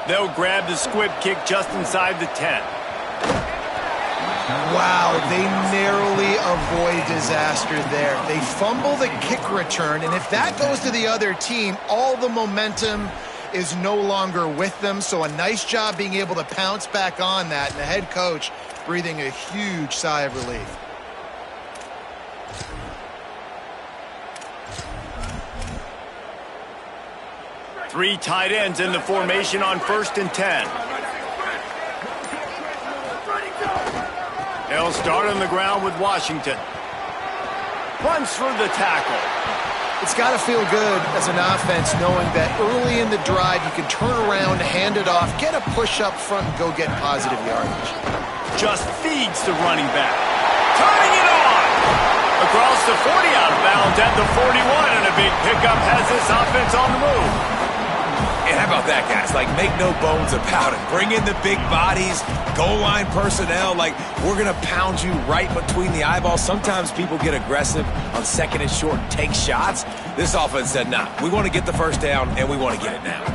They'll grab the squib kick just inside the 10. Wow, they narrowly avoid disaster there. They fumble the kick return, and if that goes to the other team, all the momentum is no longer with them. So a nice job being able to pounce back on that, and the head coach breathing a huge sigh of relief. Three tight ends in the formation on 1st and 10. They'll start on the ground with Washington. Runs for the tackle. It's got to feel good as an offense knowing that early in the drive you can turn around, hand it off, get a push up front, and go get positive yardage. Just feeds the running back. Turning it on! Across the 40, out of bounds at the 41, and a big pickup has this offense on the move. And how about that, guys? Like, make no bones about it. Bring in the big bodies, goal line personnel. Like, we're going to pound you right between the eyeballs. Sometimes people get aggressive on 2nd and short and take shots. This offense said, nah, we want to get the first down, and we want to get it now.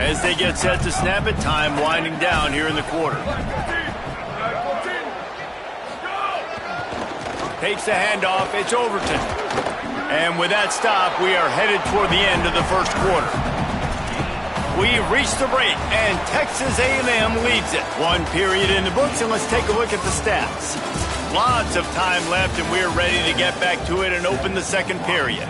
As they get set to snap it, time winding down here in the quarter. Takes the handoff. It's Overton. And with that stop, we are headed toward the end of the first quarter. We've reached the break, and Texas A&M leads it. One period in the books, and let's take a look at the stats. Lots of time left, and we're ready to get back to it and open the second period.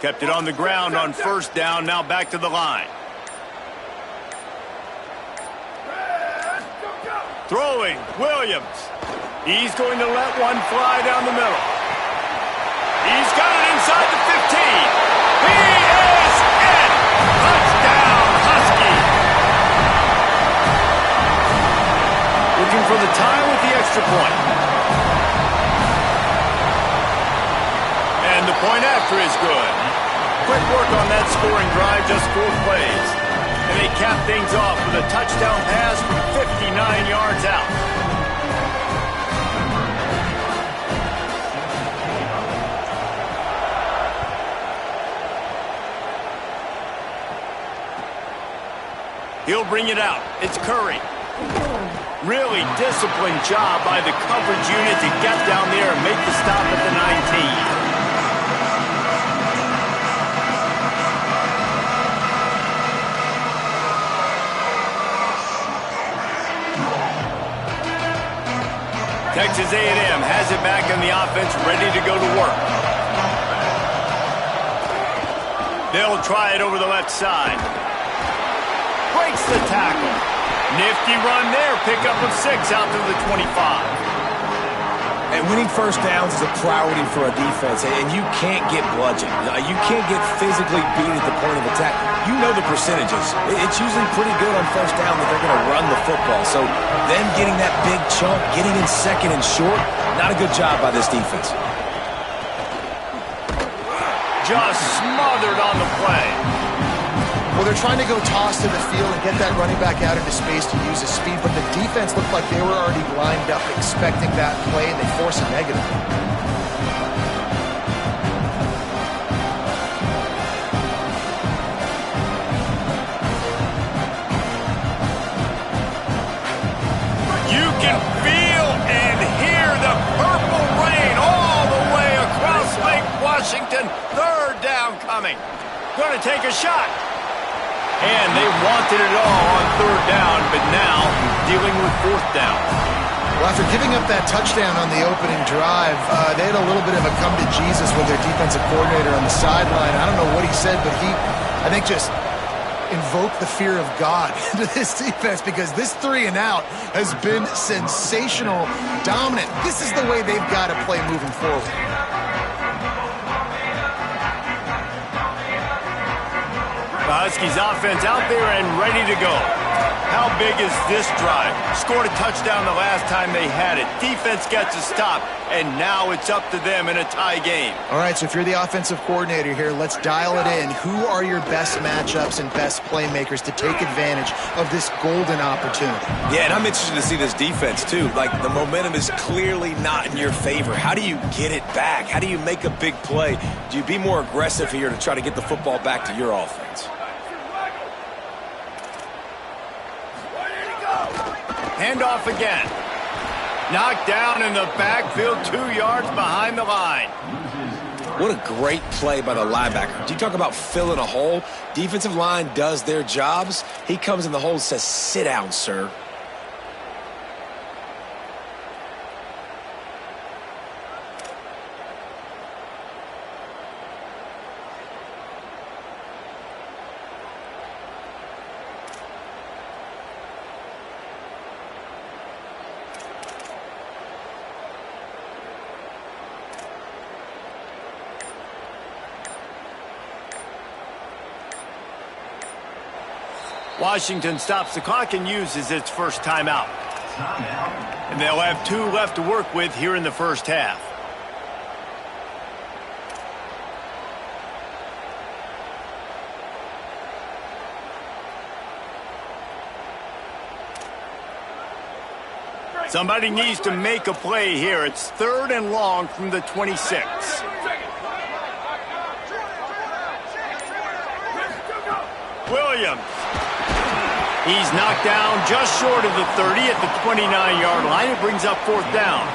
Kept it on the ground on 1st down, now back to the line. Throwing, Williams. He's going to let one fly down the middle. He's got it inside the 15. He is it! Touchdown, Husky. Looking for the tie with the extra point. And the point after is good. Quick work on that scoring drive, just 4 plays. And they cap things off with a touchdown pass from 59 yards out. He'll bring it out. It's Curry. Really disciplined job by the coverage unit to get down there and make the stop at the 19. Texas A&M has it back in the offense, ready to go to work. They'll try it over the left side. Breaks the tackle. Nifty run there. Pickup of 6 out to the 25. And winning first downs is a priority for a defense, and you can't get bludgeoned. You can't get physically beat at the point of attack. You know the percentages. It's usually pretty good on first down that they're going to run the football. So them getting that big chunk, getting in 2nd and short, not a good job by this defense. Just smothered on the play. Well, they're trying to go toss to the field and get that running back out into space to use his speed, but the defense looked like they were already lined up expecting that play, and they force a negative. You can feel and hear the purple rain all the way across Lake Washington. 3rd down coming. Going to take a shot. And they wanted it all on 3rd down, but now dealing with 4th down. Well, after giving up that touchdown on the opening drive, they had a little bit of a come to Jesus with their defensive coordinator on the sideline. I don't know what he said, but he, I think, just invoked the fear of God into this defense, because this 3 and out has been sensational, dominant. This is the way they've got to play moving forward. The Huskies offense out there and ready to go. How big is this drive? Scored a touchdown the last time they had it. Defense gets a stop, and now it's up to them in a tie game. All right, so if you're the offensive coordinator here, let's dial it in. Who are your best matchups and best playmakers to take advantage of this golden opportunity? Yeah, and I'm interested to see this defense, too. Like, the momentum is clearly not in your favor. How do you get it back? How do you make a big play? Do you be more aggressive here to try to get the football back to your offense? Handoff again. Knocked down in the backfield, 2 yards behind the line. What a great play by the linebacker. Do you talk about filling a hole? Defensive line does their jobs. He comes in the hole and says, sit down, sir. Washington stops the clock and uses its first timeout. And they'll have 2 left to work with here in the first half. Somebody needs to make a play here. It's 3rd and long from the 26. Williams. He's knocked down just short of the 30 at the 29-yard line. It brings up 4th down.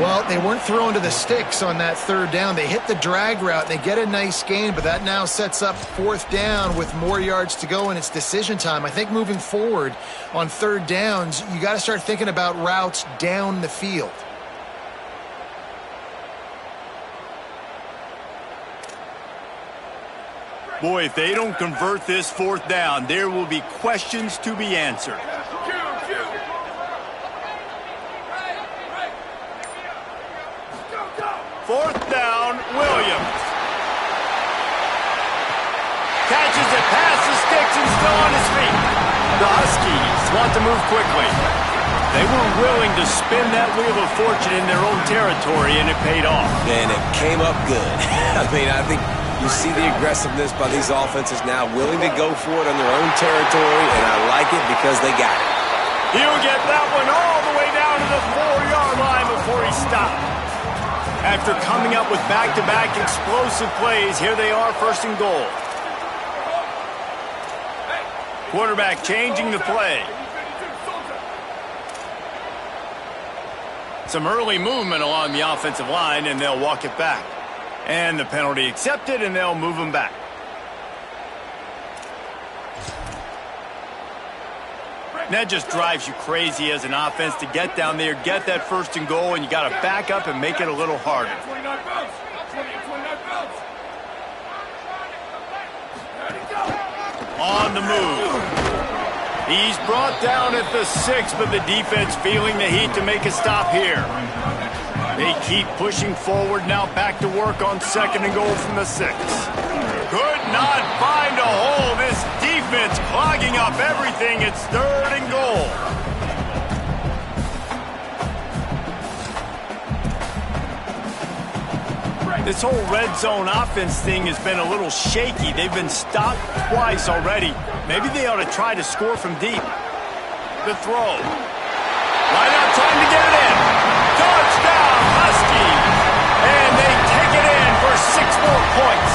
Well, they weren't thrown to the sticks on that 3rd down. They hit the drag route. They get a nice gain, but that now sets up 4th down with more yards to go, and it's decision time. I think moving forward on 3rd downs, you got to start thinking about routes down the field. Boy, if they don't convert this 4th down, there will be questions to be answered. 4th down, Williams. Catches it past the sticks and still on his feet. The Huskies want to move quickly. They were willing to spin that wheel of fortune in their own territory, and it paid off. And it came up good. I think you see the aggressiveness by these offenses now, willing to go for it on their own territory, and I like it because they got it. He'll get that one all the way down to the 4-yard line before he stopped. After coming up with back-to-back explosive plays, here they are, 1st and goal. Quarterback changing the play. Some early movement along the offensive line, and they'll walk it back. And the penalty accepted, and they'll move him back. And that just drives you crazy as an offense to get down there, get that 1st and goal, and you got to back up and make it a little harder. On the move. He's brought down at the 6, but the defense feeling the heat to make a stop here. They keep pushing forward, now back to work on 2nd and goal from the 6. Could not find a hole. This defense clogging up everything. It's 3rd and goal. This whole red zone offense thing has been a little shaky. They've been stopped twice already. Maybe they ought to try to score from deep. The throw. Right out trying to get it in. Touchdown, Huskies. And they take it in for 6 more points.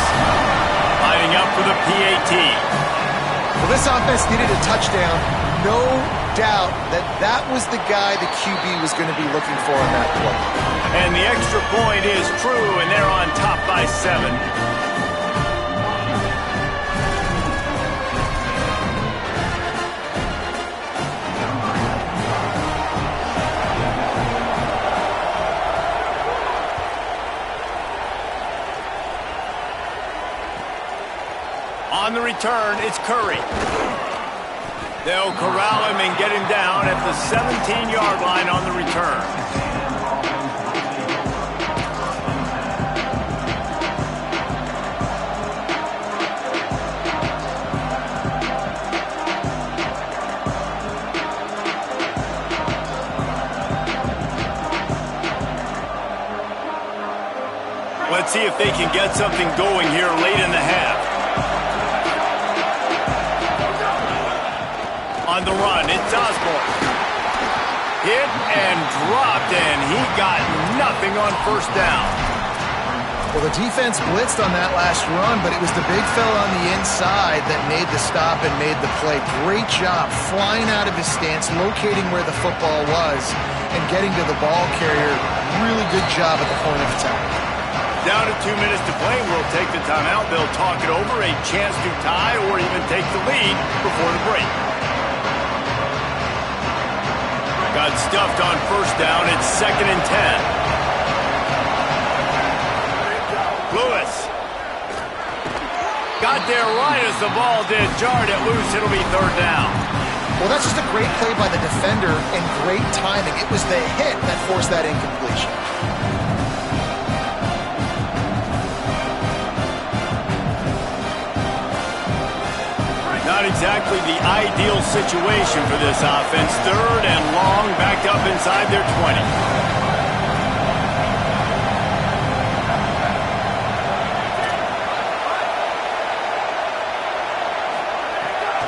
Lining up for the PAT. Well, this offense needed a touchdown. No doubt that that was the guy the QB was going to be looking for on that play. And the extra point is true, and they're on top by 7. On the return, it's Curry. They'll corral him and get him down at the 17-yard line on the return. if they can get something going here late in the half. On the run, it's Osborne. Hit and dropped, and he got nothing on first down. Well, the defense blitzed on that last run, but it was the big fella on the inside that made the stop and made the play. Great job flying out of his stance, locating where the football was, and getting to the ball carrier. Really good job at the point of attack. Down to 2 minutes to play. We'll take the timeout. They'll talk it over, a chance to tie or even take the lead before the break. Got stuffed on first down. It's 2nd and 10. Lewis. Got there right as the ball did. Jarred it loose. It'll be 3rd down. Well, that's just a great play by the defender and great timing. It was the hit that forced that incompletion. Not exactly the ideal situation for this offense. 3rd and long, backed up inside their 20.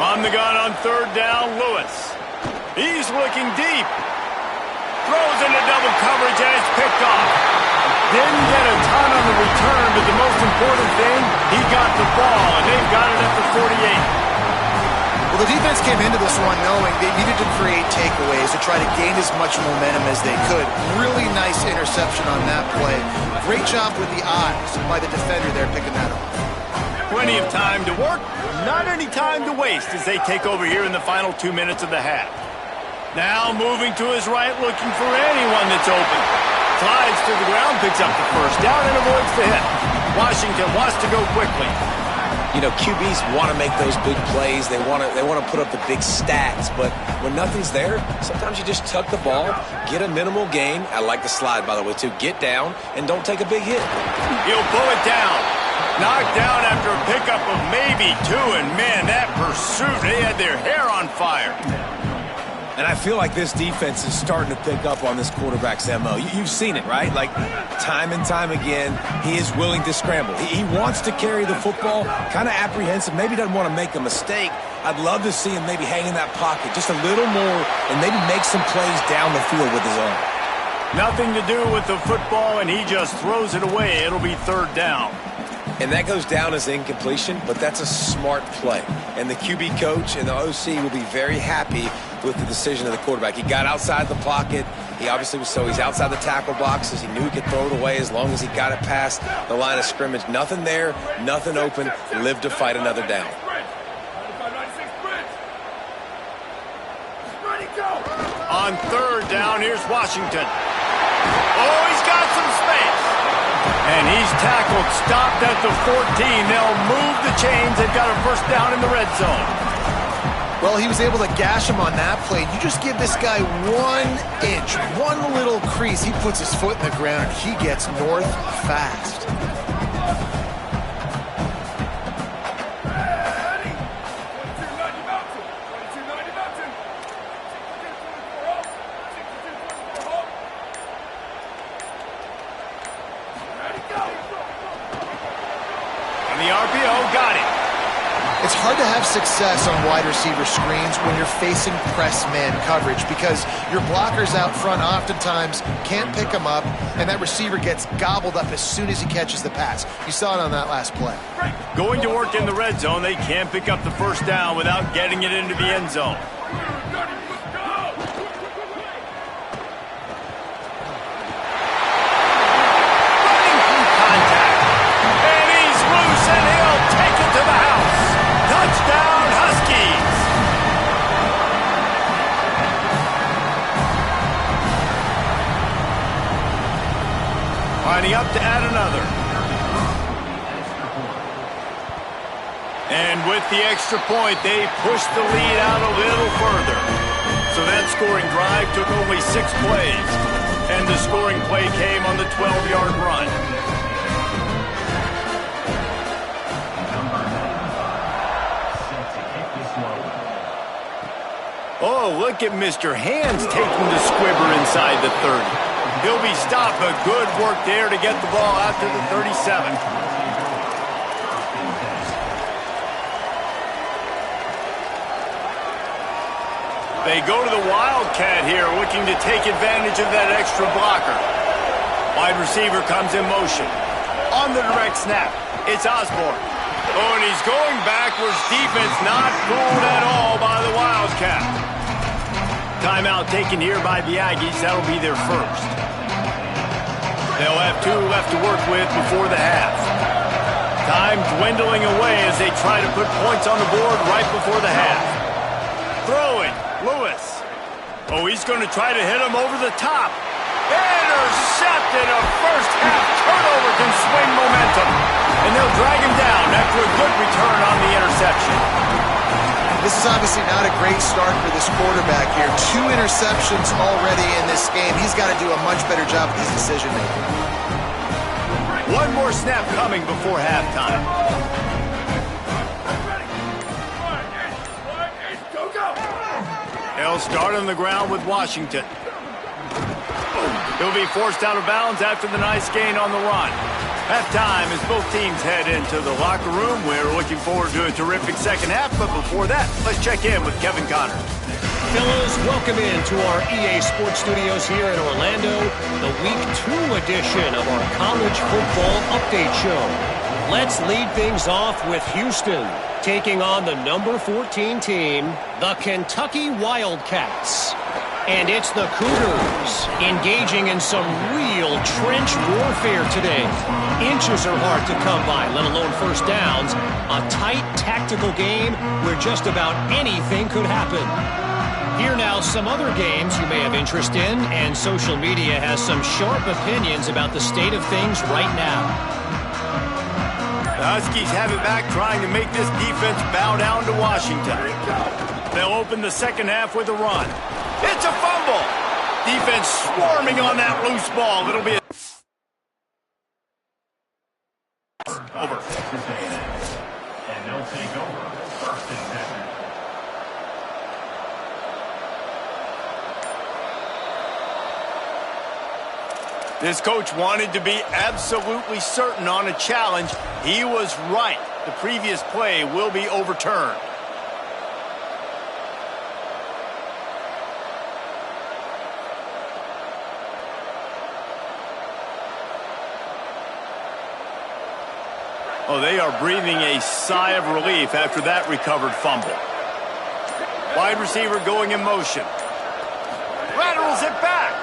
On the gun on 3rd down, Lewis. He's looking deep. Throws into double coverage, and it's picked off. Didn't get a ton on the return, but the most important thing, he got the ball, and they've got it at the 48. Well, the defense came into this one knowing they needed to create takeaways to try to gain as much momentum as they could. Really nice interception on that play. Great job with the eyes by the defender there picking that up. Plenty of time to work, not any time to waste as they take over here in the final 2 minutes of the half. Now moving to his right, looking for anyone that's open. Slides to the ground, picks up the first down, and avoids the hit. Washington wants to go quickly. You know, QBs want to make those big plays. They want to put up the big stats. But when nothing's there, sometimes you just tuck the ball, get a minimal gain. I like the slide, by the way, too. Get down and don't take a big hit. He'll pull it down. Knocked down after a pickup of maybe 2. And, man, that pursuit, they had their hair on fire. And I feel like this defense is starting to pick up on this quarterback's MO. You've seen it, right? Like, time and time again, he is willing to scramble. He wants to carry the football, kind of apprehensive, maybe doesn't want to make a mistake. I'd love to see him maybe hang in that pocket just a little more and maybe make some plays down the field with his own. Nothing to do with the football, and he just throws it away. It'll be 3rd down. And that goes down as incompletion, but that's a smart play. And the QB coach and the OC will be very happy with the decision of the quarterback. He got outside the pocket. He obviously was he's outside the tackle boxes. He knew he could throw it away as long as he got it past the line of scrimmage. Nothing there, nothing open. Live to fight another down. On 3rd down, here's Washington. Oh, he's got some space. And he's tackled, stopped at the 14. They'll move the chains. They've got a first down in the red zone. Well, he was able to gash him on that play. You just give this guy 1 inch, one little crease. He puts his foot in the ground, and he gets north fast. And the RPO got it. It's hard to have success on wide receiver screens when you're facing press man coverage because your blockers out front oftentimes can't pick them up, and that receiver gets gobbled up as soon as he catches the pass. You saw it on that last play. Going to work in the red zone, they can't pick up the first down without getting it into the end zone. Running through contact. And he's loose, and he'll take it to the house. Touchdown, Huskies! Lining up to add another. And with the extra point, they pushed the lead out a little further. So that scoring drive took only 6 plays. And the scoring play came on the 12-yard run. Oh, look at Mr. Hands taking the squibber inside the 30. He'll be stopped, but good work there to get the ball out to the 37. They go to the Wildcat here, looking to take advantage of that extra blocker. Wide receiver comes in motion. On the direct snap, it's Osborne. Oh, and he's going backwards. Defense not fooled at all by the Wildcat. Timeout taken here by the Aggies. That'll be their first. They'll have 2 left to work with before the half. Time dwindling away as they try to put points on the board right before the half. Throwing. Lewis. Oh, he's going to try to hit him over the top. Intercepted. A first-half turnover can swing momentum. And they'll drag him down after a good return on the interception. This is obviously not a great start for this quarterback here. 2 interceptions already in this game. He's got to do a much better job with his decision-making. One more snap coming before halftime. They'll start on the ground with Washington. He'll be forced out of bounds after the nice gain on the run. Halftime as both teams head into the locker room. We're looking forward to a terrific second half, but before that, let's check in with Kevin Connors. Fellas, welcome into our EA Sports Studios here in Orlando, the Week 2 edition of our College Football Update Show. Let's lead things off with Houston, taking on the number 14 team, the Kentucky Wildcats. And it's the Cougars engaging in some real trench warfare today. Inches are hard to come by, let alone first downs. A tight tactical game where just about anything could happen. Here now, some other games you may have interest in, and social media has some sharp opinions about the state of things right now. The Huskies have it back, trying to make this defense bow down to Washington. They'll open the second half with a run. It's a fumble. Defense swarming on that loose ball. It'll be over. And they'll take over first and 10. This coach wanted to be absolutely certain on a challenge. He was right. The previous play will be overturned. Oh, they are breathing a sigh of relief after that recovered fumble. Wide receiver going in motion. Laterals it back.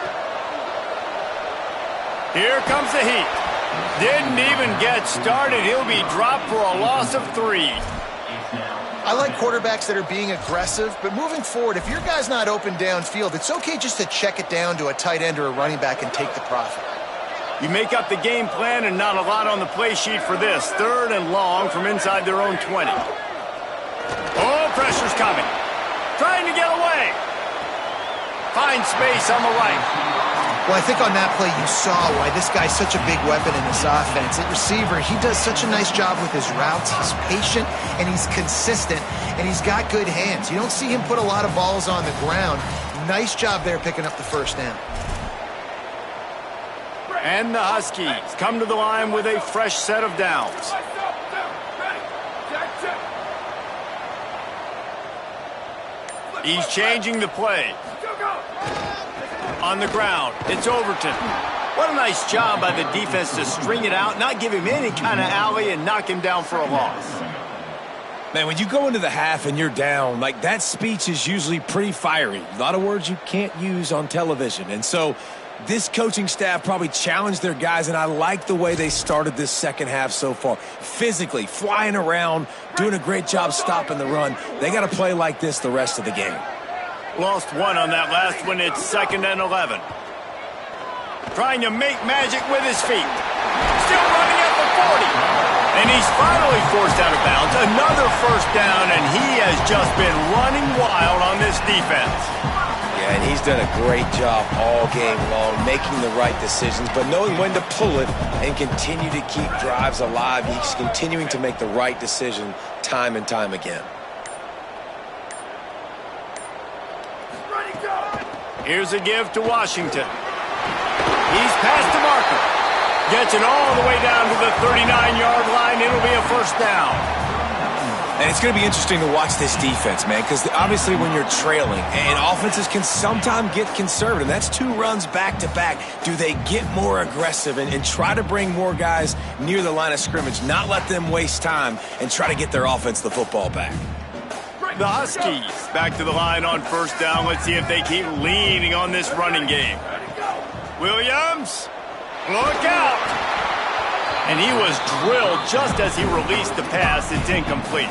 Here comes the heat. Didn't even get started. He'll be dropped for a loss of 3. I like quarterbacks that are being aggressive, but moving forward, if your guy's not open downfield, it's okay just to check it down to a tight end or a running back and take the profit. You make up the game plan and not a lot on the play sheet for this. 3rd and long from inside their own 20. Oh, pressure's coming. Trying to get away. Finds space on the right. Well, I think on that play you saw why this guy's such a big weapon in this offense. At receiver, he does such a nice job with his routes. He's patient, and he's consistent, and he's got good hands. You don't see him put a lot of balls on the ground. Nice job there picking up the first down. And the Huskies come to the line with a fresh set of downs. He's changing the play. On the ground, it's Overton. What a nice job by the defense to string it out, not give him any kind of alley, and knock him down for a loss. Man, when you go into the half and you're down, like that speech is usually pretty fiery. A lot of words you can't use on television. And so this coaching staff probably challenged their guys, and I like the way they started this second half so far. Physically, flying around, doing a great job stopping the run. They got to play like this the rest of the game. Lost 1 on that last one. It's 2nd and 11. Trying to make magic with his feet. Still running at the 40. And he's finally forced out of bounds. Another first down, and he has just been running wild on this defense. Yeah, and he's done a great job all game long, making the right decisions, but knowing when to pull it and continue to keep drives alive. He's continuing to make the right decision time and time again. Here's a give to Washington. He's past the marker. Gets it all the way down to the 39-yard line. It'll be a first down. And it's going to be interesting to watch this defense, man, because obviously when you're trailing, and offenses can sometimes get conservative. That's 2 runs back-to-back. Do they get more aggressive and try to bring more guys near the line of scrimmage, not let them waste time, and try to get their offense the football back? The Huskies back to the line on first down. Let's see if they keep leaning on this running game. Williams, look out. And he was drilled just as he released the pass. It's incomplete.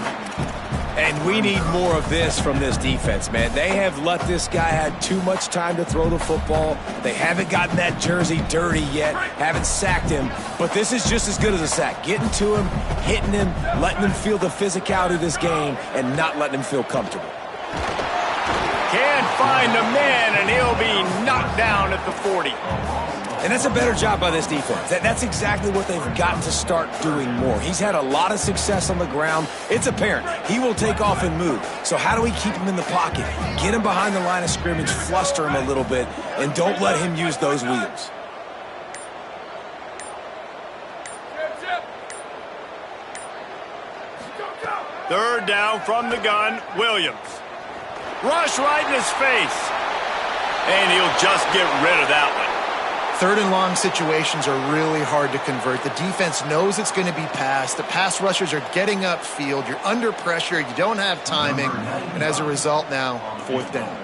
And we need more of this from this defense, man. They have let this guy have too much time to throw the football. They haven't gotten that jersey dirty yet, haven't sacked him. But this is just as good as a sack. Getting to him, hitting him, letting him feel the physicality of this game, and not letting him feel comfortable. Can't find a man, and he'll be knocked down at the 40. And that's a better job by this defense. That's exactly what they've got to start doing more. He's had a lot of success on the ground. It's apparent. He will take off and move. So how do we keep him in the pocket? Get him behind the line of scrimmage, fluster him a little bit, and don't let him use those wheels. Third down from the gun, Williams. Rush right in his face. And he'll just get rid of that one. Third and long situations are really hard to convert. The defense knows it's going to be passed. The pass rushers are getting upfield. You're under pressure. You don't have timing. And as a result now, fourth down.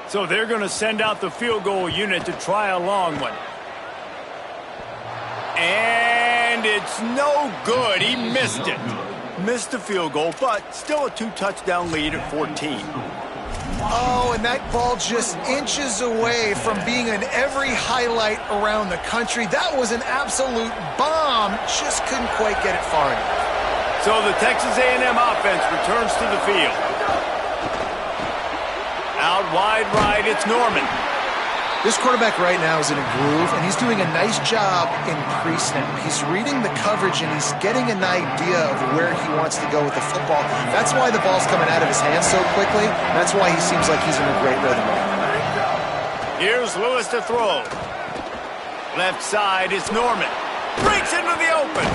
So they're going to send out the field goal unit to try a long one. And it's no good. He missed it. Missed the field goal, but still a 2-touchdown lead at 14. Oh, and that ball just inches away from being in every highlight around the country. That was an absolute bomb. Just couldn't quite get it far enough. So the Texas A&M offense returns to the field. Out wide right, it's Norman. This quarterback right now is in a groove, and he's doing a nice job in pre-snap. He's reading the coverage, and he's getting an idea of where he wants to go with the football. That's why the ball's coming out of his hands so quickly. That's why he seems like he's in a great rhythm. Here's Lewis to throw. Left side is Norman. Breaks into the open.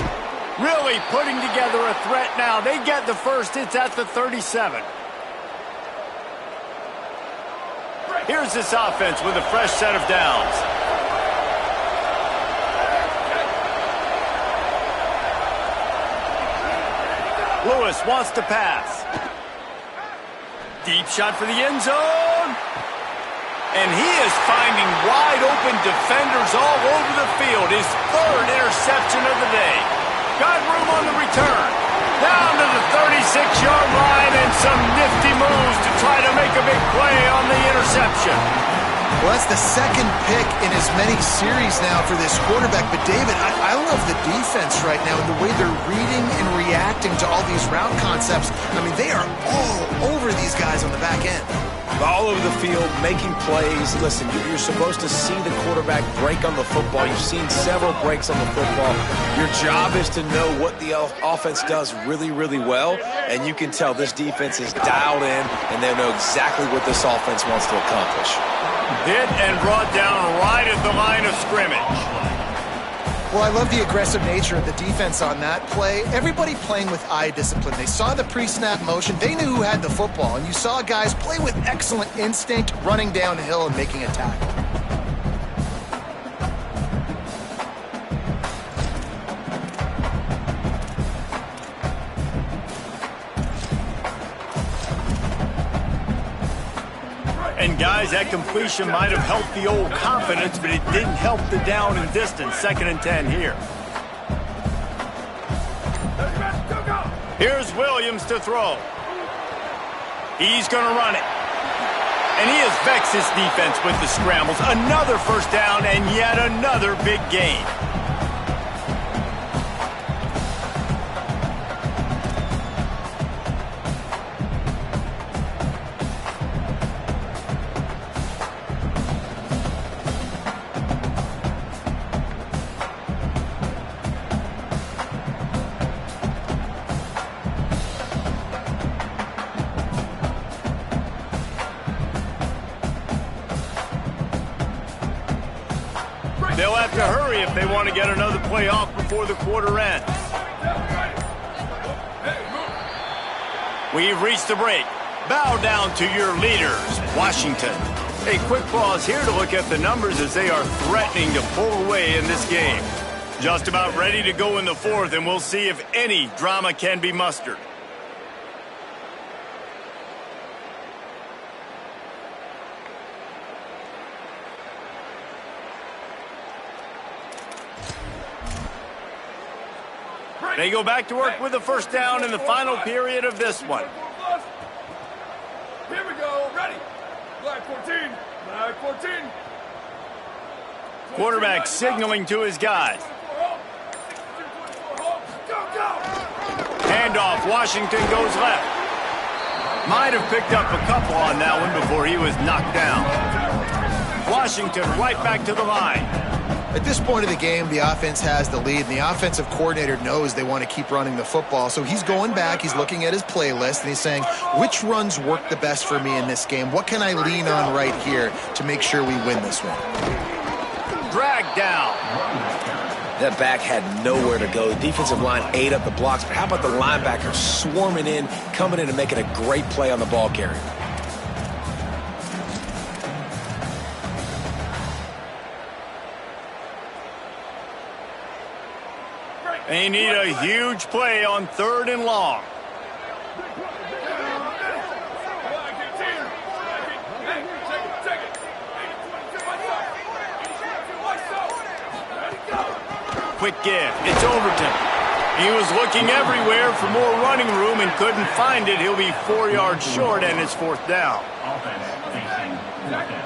Really putting together a threat now. They get the first. It's at the 37. Here's this offense with a fresh set of downs. Lewis wants to pass. Deep shot for the end zone. And he is finding wide open defenders all over the field. His third interception of the day. Got room on the return. Down to the 36-yard line and some nifty moves to try to make a big play on the interception. Well, that's the second pick in as many series now for this quarterback. But, David, I love the defense right now and the way they're reading and reacting to all these route concepts. I mean, they are all over these guys on the back end. All over the field, making plays. Listen, you're supposed to see the quarterback break on the football. You've seen several breaks on the football. Your job is to know what the offense does really, really well, and you can tell this defense is dialed in, and they know exactly what this offense wants to accomplish. Hit and brought down right at the line of scrimmage. Well, I love the aggressive nature of the defense on that play. Everybody playing with eye discipline. They saw the pre-snap motion. They knew who had the football. And you saw guys play with excellent instinct, running downhill and making a tackle. And guys, that completion might have helped the old confidence, but it didn't help the down and distance. 2nd and 10 here. Here's Williams to throw. He's going to run it. And he has vexed his defense with the scrambles. Another first down and yet another big gain. They'll have to hurry if they want to get another play off before the quarter ends. We've reached the break. Bow down to your leaders, Washington. A quick pause here to look at the numbers as they are threatening to pull away in this game. Just about ready to go in the fourth, and we'll see if any drama can be mustered. They go back to work with a first down in the final period of this one. Here we go, ready. Black 14, black 14. Quarterback signaling to his guys. Handoff, Washington goes left. Might have picked up a couple on that one before he was knocked down. Washington right back to the line. At this point of the game, the offense has the lead, and the offensive coordinator knows they want to keep running the football. So he's going back, he's looking at his playlist, and he's saying, which runs work the best for me in this game? What can I lean on right here to make sure we win this one? Drag down. That back had nowhere to go. The defensive line ate up the blocks, but how about the linebacker swarming in, coming in and making a great play on the ball carrier? They need a huge play on 3rd and long. Quick give. It's Overton. He was looking everywhere for more running room and couldn't find it. He'll be 4 yards short, and it's 4th down. Offense facing 4th down.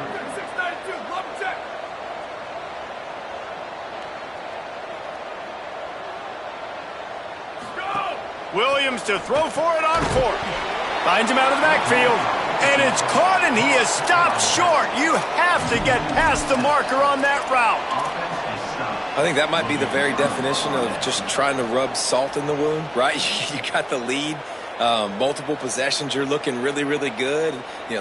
Williams to throw for it on 4th. Finds him out of the backfield. And it's caught, and he is stopped short. You have to get past the marker on that route. I think that might be the very definition of just trying to rub salt in the wound, right? You got the lead, multiple possessions, you're looking really, really good,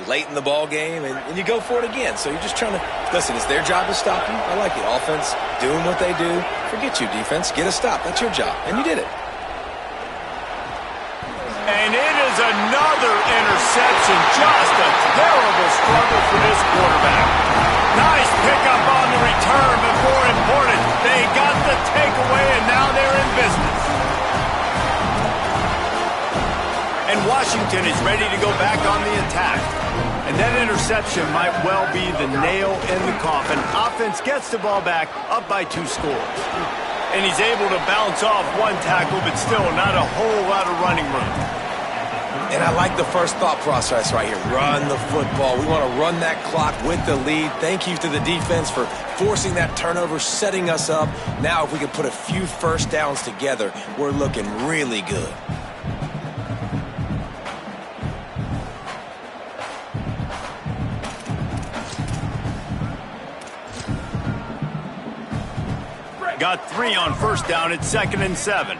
late in the ball game, and you go for it again. So you're just trying to, listen, it's their job to stop you. I like it. Offense doing what they do. Forget you, defense. Get a stop. That's your job, and you did it. And it is another interception. Just a terrible struggle for this quarterback. Nice pickup on the return, but more important, they got the takeaway, and now they're in business. And Washington is ready to go back on the attack. And that interception might well be the nail in the coffin. Offense gets the ball back, up by 2 scores. And he's able to bounce off 1 tackle, but still not a whole lot of running room. And I like the first thought process right here. Run the football. We want to run that clock with the lead. Thank you to the defense for forcing that turnover, setting us up. Now if we can put a few first downs together, we're looking really good. Got 3 on first down. It's 2nd and 7.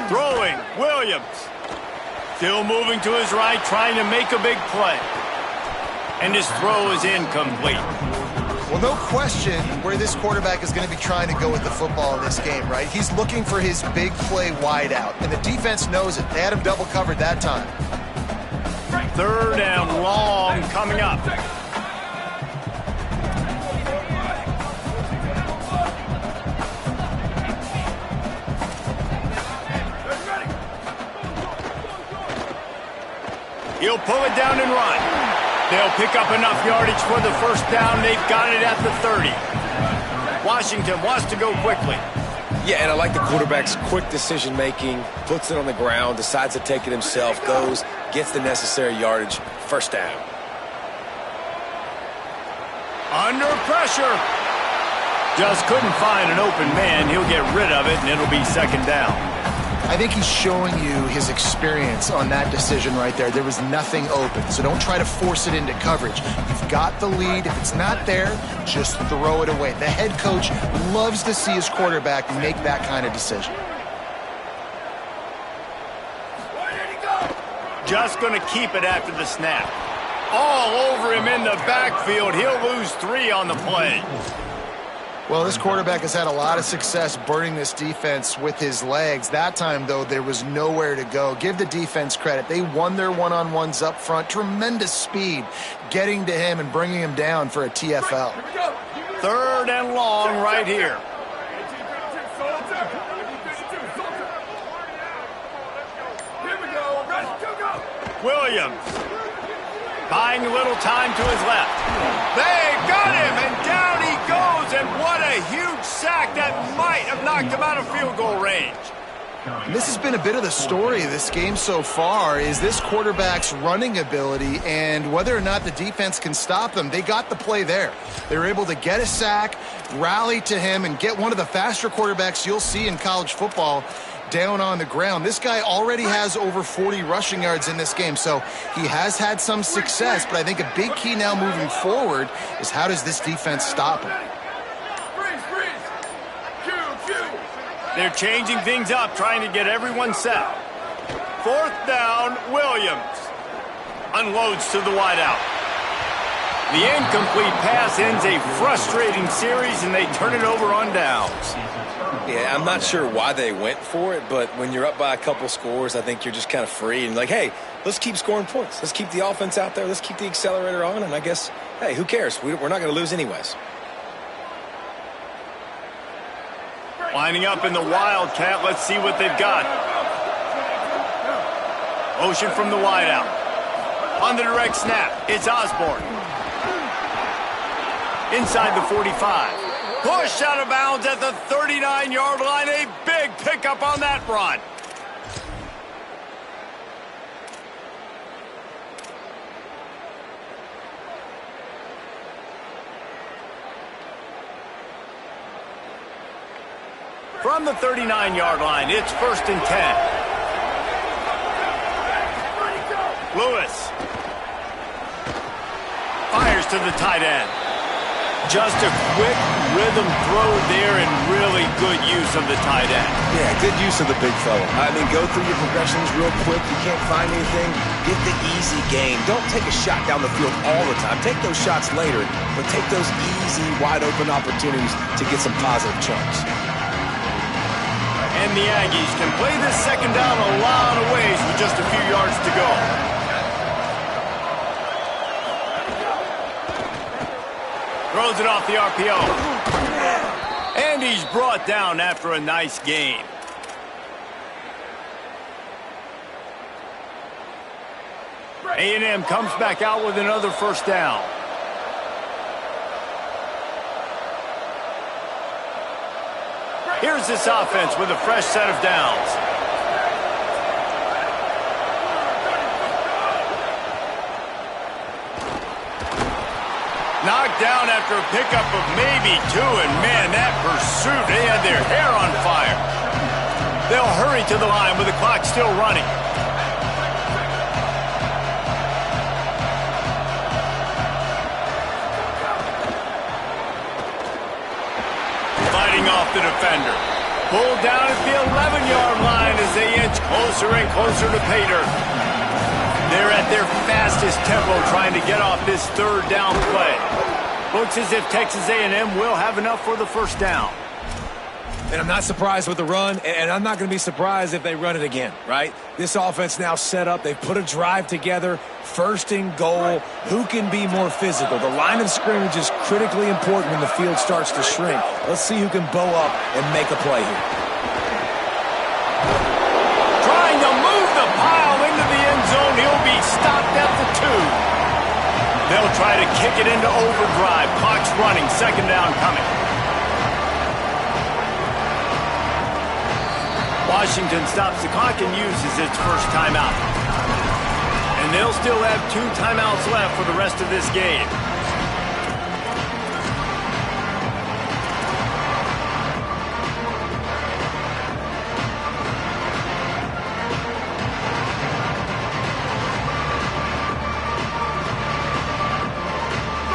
Throwing, Williams. Still moving to his right, trying to make a big play. And his throw is incomplete. Well, no question where this quarterback is going to be trying to go with the football in this game, right? He's looking for his big play wide out, and the defense knows it. They had him double covered that time. 3rd and long coming up. He'll pull it down and run. They'll pick up enough yardage for the first down. They've got it at the 30. Washington wants to go quickly. Yeah, and I like the quarterback's quick decision-making, puts it on the ground, decides to take it himself, goes, gets the necessary yardage, first down. Under pressure. Just couldn't find an open man. He'll get rid of it, and it'll be 2nd down. I think he's showing you his experience on that decision right there. There was nothing open, so don't try to force it into coverage. You've got the lead. If it's not there, just throw it away. The head coach loves to see his quarterback make that kind of decision. Just going to keep it after the snap. all over him in the backfield. He'll lose 3 on the play. Well, this quarterback has had a lot of success burning this defense with his legs. That time, though, there was nowhere to go. Give the defense credit. They won their one-on-ones up front. Tremendous speed getting to him and bringing him down for a TFL. 3rd and long right here. Williams buying a little time to his left. They got him, and down he goes, and what a huge sack that might have knocked him out of field goal range. And this has been a bit of the story of this game so far, is this quarterback's running ability and whether or not the defense can stop them. They got the play there. They were able to get a sack, rally to him, and get one of the faster quarterbacks you'll see in college football down on the ground. This guy already has over 40 rushing yards in this game, so he has had some success, but I think a big key now moving forward is how does this defense stop him? They're changing things up, trying to get everyone set. 4th down, Williams unloads to the wideout. The incomplete pass ends a frustrating series, and they turn it over on downs. Yeah, I'm not sure why they went for it, but when you're up by a couple scores, I think you're just kind of free and like, hey, let's keep scoring points. Let's keep the offense out there. Let's keep the accelerator on, and I guess, hey, who cares? We're not going to lose anyways. Lining up in the Wildcat. Let's see what they've got. Motion from the wideout. On the direct snap, it's Osborne. Inside the 45. Pushed out of bounds at the 39-yard line. A big pickup on that run. From the 39-yard line, it's 1st and 10. Lewis fires to the tight end. Just a quick rhythm throw there and really good use of the tight end. Yeah, good use of the big fella. I mean, go through your progressions real quick. You can't find anything. Get the easy gain. Don't take a shot down the field all the time. Take those shots later, but take those easy, wide-open opportunities to get some positive chunks. And the Aggies can play this 2nd down a lot of ways with just a few yards to go. Throws it off the RPO. And he's brought down after a nice gain. A&M comes back out with another 1st down. Here's this offense with a fresh set of downs. Knocked down after a pickup of maybe 2, and man, that pursuit, they had their hair on fire. They'll hurry to the line with the clock still running. Fighting off the defender. Pulled down at the 11-yard line as they inch closer and closer to pay dirt. They're at their fastest tempo trying to get off this 3rd down play. Looks as if Texas A&M will have enough for the 1st down. And I'm not surprised with the run, and I'm not going to be surprised if they run it again, right? This offense now set up. They've put a drive together. 1st and goal. Who can be more physical? The line of scrimmage is critically important when the field starts to shrink. Let's see who can bow up and make a play here. Trying to move the pile into the end zone. He'll be stopped at the 2. They'll try to kick it into overdrive. Clock's running. 2nd down coming. Washington stops the clock and uses its 1st timeout. And they'll still have 2 timeouts left for the rest of this game.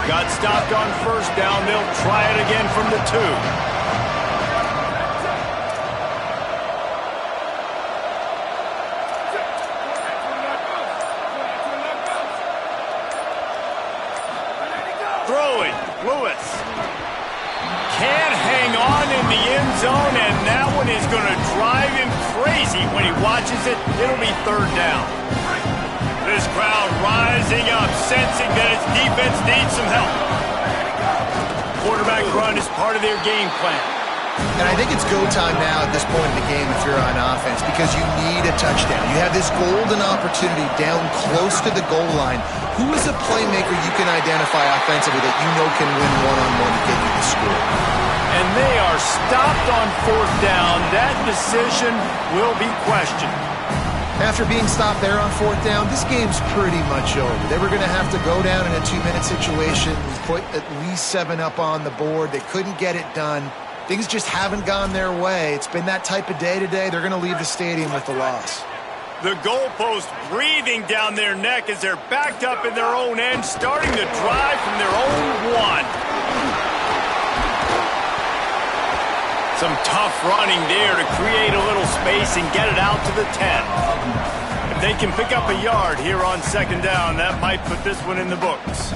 Got stopped on 1st down. They'll try it again from the 2. throwing. Lewis can't hang on in the end zone, and that one is going to drive him crazy when he watches it. It'll be third down. This crowd rising up, sensing that its defense needs some help. Quarterback run is part of their game plan. And I think it's go time now at this point in the game if you're on offense, because you need a touchdown. You have this golden opportunity down close to the goal line. Who is a playmaker you can identify offensively that you know can win one-on-one and get you the score? And they are stopped on fourth down. That decision will be questioned. After being stopped there on fourth down, this game's pretty much over. They were going to have to go down in a 2-minute situation, put at least 7 up on the board. They couldn't get it done. Things just haven't gone their way. It's been that type of day today. They're going to leave the stadium with the loss. The goalpost breathing down their neck as they're backed up in their own end, starting to drive from their own 1. Some tough running there to create a little space and get it out to the 10. If they can pick up a yard here on second down, that might put this one in the books.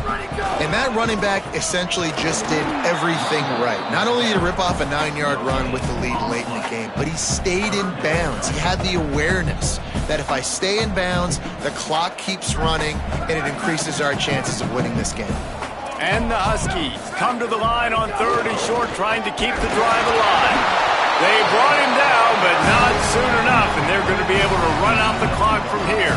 And that running back essentially just did everything right. Not only did he rip off a 9-yard run with the lead late in the game, but he stayed in bounds. He had the awareness that if I stay in bounds, the clock keeps running, and it increases our chances of winning this game. And the Huskies come to the line on 3rd and short, trying to keep the drive alive. They brought him down, but not soon enough, and they're going to be able to run out the clock from here.